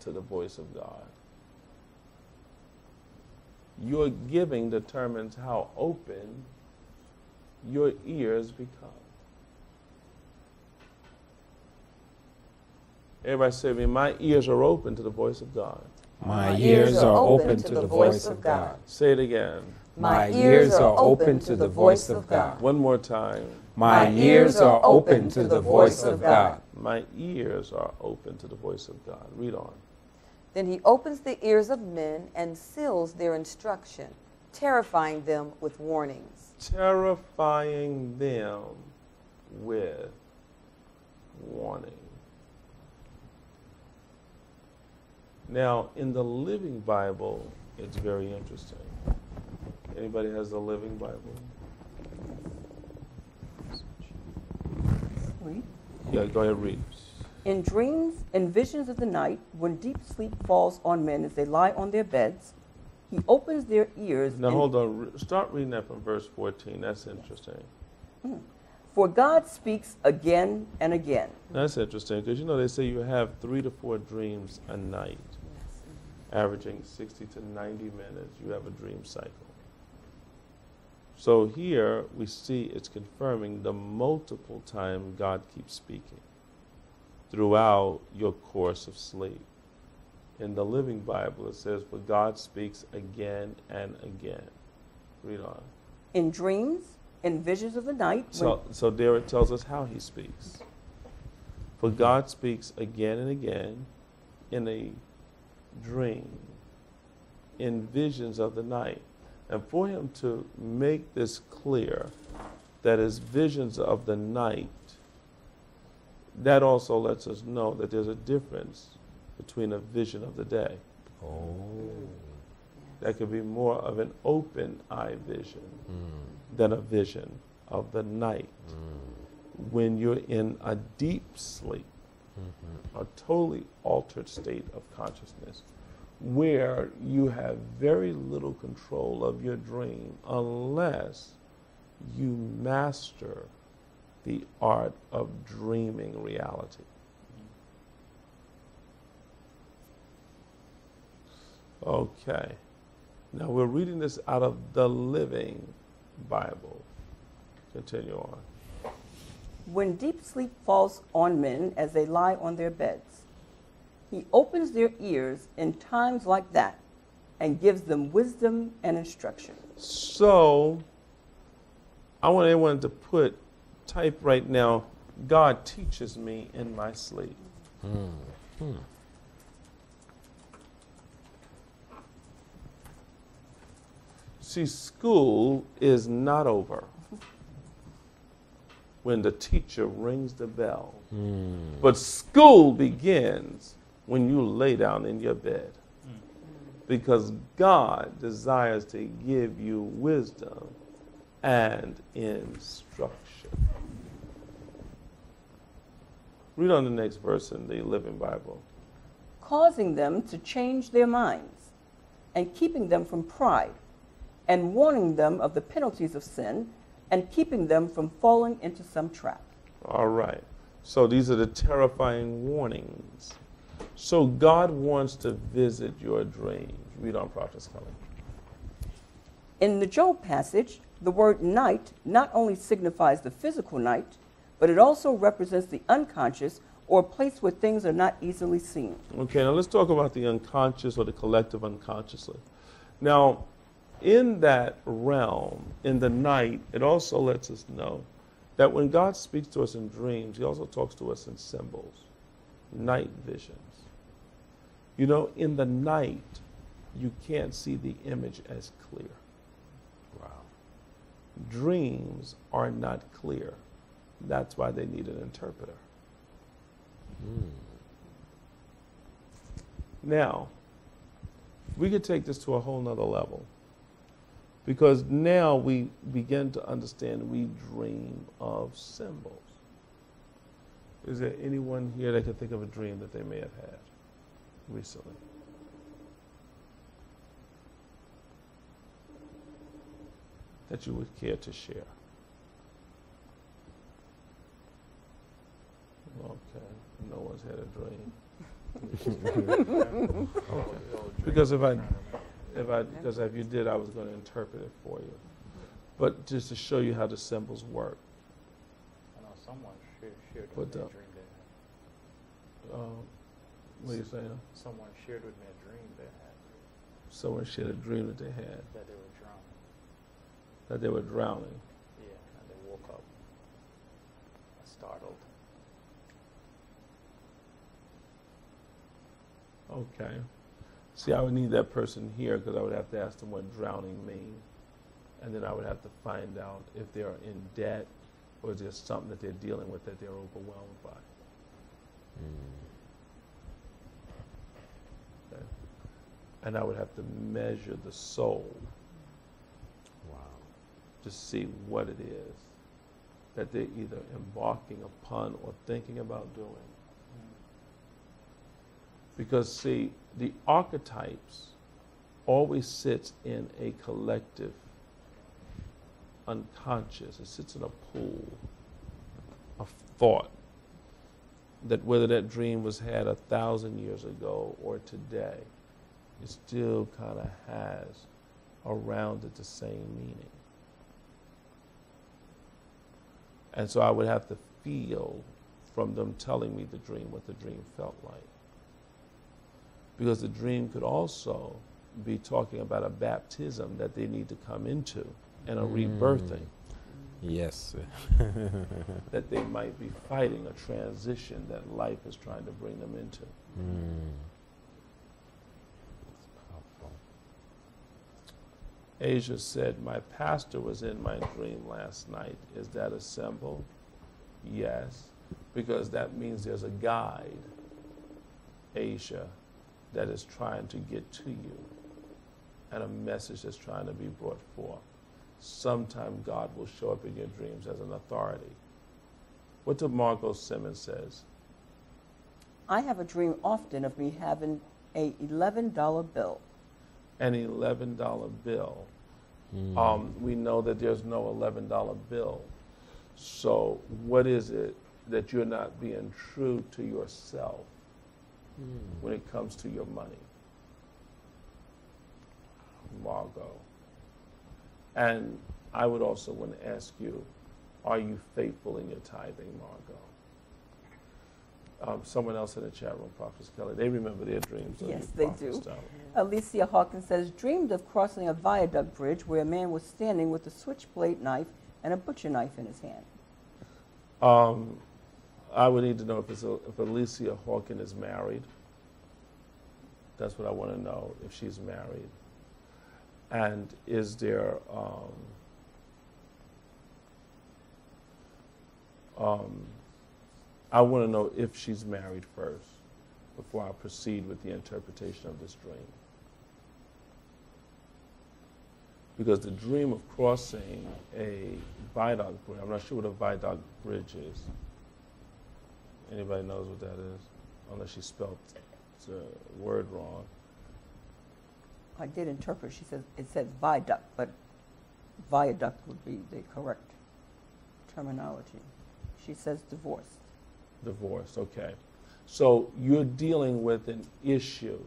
to the voice of God. Your giving determines how open your ears become. Everybody say to me, my ears are open to the voice of God. My ears are open to the voice of God. Say it again. My ears are open to the voice of God. One more time. My ears are open to the voice of God. My ears are open to the voice of God. Read on. Then he opens the ears of men and seals their instruction, terrifying them with warnings. Terrifying them with warning. Now, in the Living Bible, it's very interesting. Anybody has the Living Bible? Read. Yeah, go ahead, read. In dreams and visions of the night, when deep sleep falls on men as they lie on their beds, he opens their ears. Now, hold on. Start reading that from verse 14. That's interesting. For God speaks again and again. That's interesting because, you know, they say you have 3 to 4 dreams a night, averaging 60 to 90 minutes. You have a dream cycle. So here we see it's confirming the multiple time God keeps speaking throughout your course of sleep. In the Living Bible, it says, for God speaks again and again. Read on. In dreams and visions of the night. So there it tells us how he speaks. For God speaks again and again in a dream, in visions of the night. And for him to make this clear, that is visions of the night, that also lets us know that there's a difference between a vision of the day. Oh. That could be more of an open eye vision than a vision of the night. When you're in a deep sleep, a totally altered state of consciousness, where you have very little control of your dream unless you master the art of dreaming reality. Okay. Now we're reading this out of the Living Bible. Continue on. When deep sleep falls on men as they lie on their beds, he opens their ears in times like that and gives them wisdom and instruction. So, I want everyone to type right now, God teaches me in my sleep. See, school is not over when the teacher rings the bell. But school begins when you lay down in your bed. Because God desires to give you wisdom and instruction. Read on the next verse in the Living Bible. Causing them to change their minds and keeping them from pride and warning them of the penalties of sin and keeping them from falling into some trap. All right. So these are the terrifying warnings. So God wants to visit your dreams. Read on, Prophet Scully. In the Job passage, the word night not only signifies the physical night, but it also represents the unconscious or a place where things are not easily seen. Okay, now let's talk about the unconscious or the collective unconsciously. Now, in that realm, in the night, it also lets us know that when God speaks to us in dreams, he also talks to us in symbols, night visions. You know, in the night, you can't see the image as clear. Wow. Dreams are not clear. That's why they need an interpreter. Now, we could take this to a whole nother level. Because now we begin to understand we dream of symbols. Is there anyone here that can think of a dream that they may have had recently? That you would care to share? Okay, no one's had a dream. Because if you did, I was going to interpret it for you. But just to show you how the symbols work. I know someone shared What with me a the- dream they had. What are you saying? Someone shared with me a dream they had Someone shared a dream that they had, that they were drowning. that they were drowning. Yeah, and they woke up startled. Okay. See, I would need that person here because I would have to ask them what drowning means. And then I would have to find out if they're in debt or is there something that they're dealing with that they're overwhelmed by. Okay. And I would have to measure the soul Wow. to see what it is that they're either embarking upon or thinking about doing. Because, see, the archetypes always sits in a collective unconscious. It sits in a pool of thought that whether that dream was had 1,000 years ago or today, it still kind of has around it the same meaning. And so I would have to feel from them telling me the dream what the dream felt like. Because the dream could also be talking about a baptism that they need to come into and a rebirthing, Yes. that they might be fighting a transition that life is trying to bring them into. It's powerful. Asia said, my pastor was in my dream last night. Is that a symbol? Yes, because that means there's a guide, Asia, that is trying to get to you and a message that's trying to be brought forth. Sometime God will show up in your dreams as an authority. What did Margot Simmons says? I have a dream often of me having a $11 bill. An $11 bill. We know that there's no $11 bill. So what is it that you're not being true to yourself when it comes to your money? Margot. And I would also want to ask you, are you faithful in your tithing, Margot? Someone else in the chat room, Prophet Kelly, they remember their dreams. Don't Yes, you, they Prophet do. Stella? Alicia Hawkins says, dreamed of crossing a viaduct bridge where a man was standing with a switchblade knife and a butcher knife in his hand. I would need to know if Alicia Hawkins is married. That's what I want to know, if she's married. And is there, I want to know if she's married first before I proceed with the interpretation of this dream. Because the dream of crossing a viaduct bridge, I'm not sure what a viaduct bridge is. Anybody knows what that is? Unless she spelled the word wrong. I did interpret, she says, it says viaduct, but viaduct would be the correct terminology. She says divorce. Divorce, okay. So you're dealing with an issue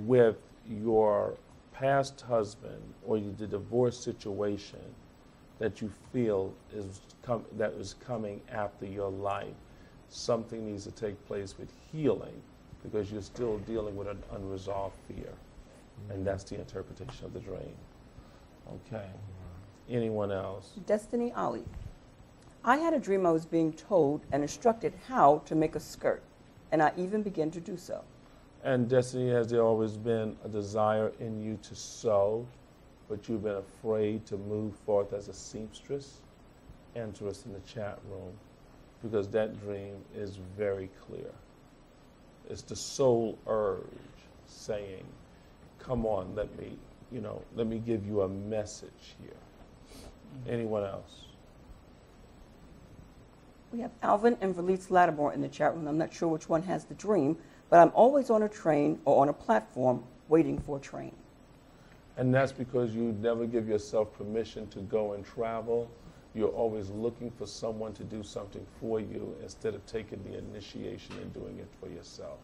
with your past husband or the divorce situation that you feel that is coming after your life. Something needs to take place with healing because you're still dealing with an unresolved fear. And that's the interpretation of the dream. Okay. Anyone else? Destiny Ali. I had a dream I was being told and instructed how to make a skirt, and I even began to do so. And Destiny, has there always been a desire in you to sew, but you've been afraid to move forth as a seamstress? Answer us in the chat room, because that dream is very clear. It's the soul urge saying, come on, let me give you a message here. Anyone else? We have Alvin and Valise Lattimore in the chat room. I'm not sure which one has the dream, but I'm always on a train or on a platform waiting for a train. And that's because you never give yourself permission to go and travel. You're always looking for someone to do something for you instead of taking the initiation and doing it for yourself.